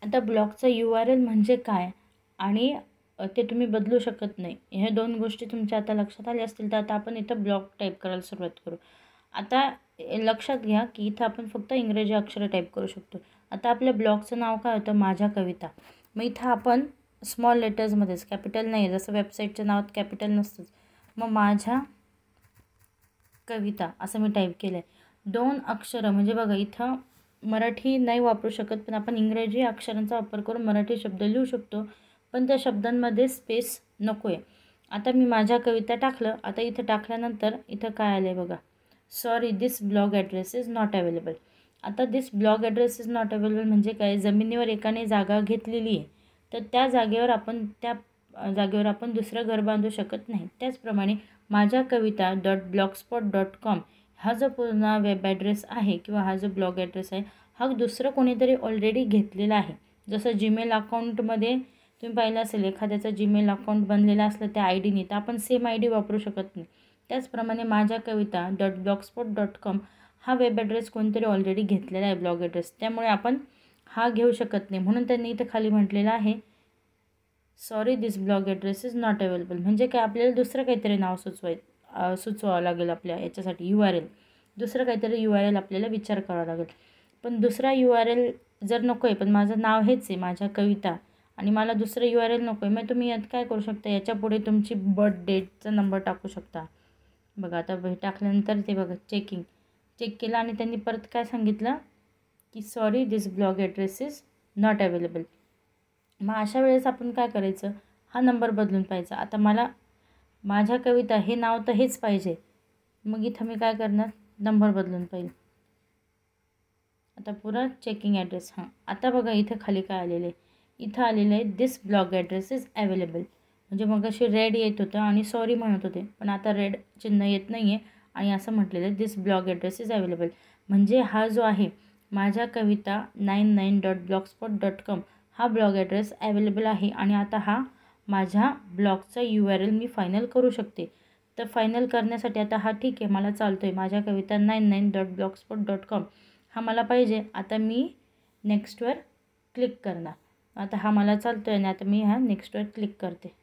आता ब्लॉगचा URL म्हणजे काय आणि ते तुम्ही बदलू शकत नाही. ह्या 2 गोष्टी तुमच्या आता लक्षात आल्या असतील. तर आता आपण इथं ब्लॉग टाईप करायला सुरुवात करू. आता लक्षात घ्या की इथं आपण फक्त इंग्रजी अक्षरं टाईप करू शकतो. आता आपल्या ब्लॉगचं नाव काय होतं, माझ्या कविता. मग इथं आपण स्मॉल लेटर्समध्येच, कॅपिटल नाही आहे, जसं वेबसाईटच्या नावात कॅपिटल नसतंच. मग माझ्या कविता असं मी टाईप केलं आहे. 2 अक्षरं म्हणजे बघा इथं मराठी नाही वापरू शकत, पण आपण इंग्रजी अक्षरांचा वापर करून मराठी शब्द लिहू शकतो, पण त्या शब्दांमध्ये स्पेस नको आहे. आता मी माझ्या कविता टाकलं. आता इथं टाकल्यानंतर इथं काय आलं आहे बघा, sorry this blog address is not available. आता this blog address is not available म्हणजे काय, जमिनीवर एकाने जागा घेतलेली आहे, तर त्या जागेवर आपण दुसरं घर बांधू शकत नाही. त्याचप्रमाणे माझ्या कविता .blogspot.com हा जो पूर्ण वेब ॲड्रेस आहे किंवा हा जो ब्लॉग ॲड्रेस आहे, हा दुसरं कोणीतरी ऑलरेडी घेतलेला आहे. जसं जीमेल अकाउंटमध्ये तुम्ही पाहिलं असेल, एखाद्याचं जीमेल अकाउंट बनलेलं असलं त्या ID तर आपण सेम ID वापरू शकत नाही. त्याचप्रमाणे माझ्या कविता .blogspot.com हा वेब ॲड्रेस कोणतरी ऑलरेडी घेतलेला आहे, ब्लॉग ॲड्रेस. त्यामुळे आपण हा घेऊ शकत नाही. म्हणून त्यांनी इथं खाली म्हटलेलं आहे, sorry this blog address is not available. म्हणजे काय, आपल्याला दुसरं काहीतरी नाव सुचवावं लागेल. आपल्या याच्यासाठी URL दुसरं काहीतरी URL आपल्याला विचार करावा लागेल. पण दुसरा URL जर नको आहे, पण माझं नाव हेच आहे माझ्या कविता आणि मला दुसरं URL नको आहे, मग तुम्ही यात काय करू शकता, याच्यापुढे तुमची बर्थ डेटचा नंबर टाकू शकता. बघा आता टाकल्यानंतर ते बघा चेक केलं आणि त्यांनी परत काय सांगितलं की sorry this blog address is not available. मग अशा वेळेस आपण काय करायचं, हा नंबर बदलून पाहायचा. आता मला माझ्या कविता हे नाव तर हेच पाहिजे, मग इथं मी काय करणार, नंबर बदलून पाहिजे. आता पुरा चेकिंग ॲड्रेस. आता बघा इथं खाली काय आलेलं आहे, इथं आलेलं आहे दिस ब्लॉग ॲड्रेस इज अवेलेबल. म्हणजे मग अशी रेड येत होतं आणि सॉरी म्हणत होते, पण आता रेड चिन्ह येत नाही आहे आणि असं म्हटलेलं आहे दिस ब्लॉग ॲड्रेस इज अवेलेबल. म्हणजे हा जो आहे माझ्या कविता 99.blogspot.com हा ब्लॉग ॲड्रेस अवेलेबल आहे आणि आता हा माझ्या ब्लॉगचा URL मी फायनल करू शकते. तर फायनल करण्यासाठी आता हा ठीक आहे, मला चालतो आहे, माझ्या कविता 99.blogspot.com हा मला पाहिजे. आता मी नेक्स्टवर क्लिक करणार. आता हा मला चालतो आहे आणि आता मी नेक्स्टवर क्लिक करते.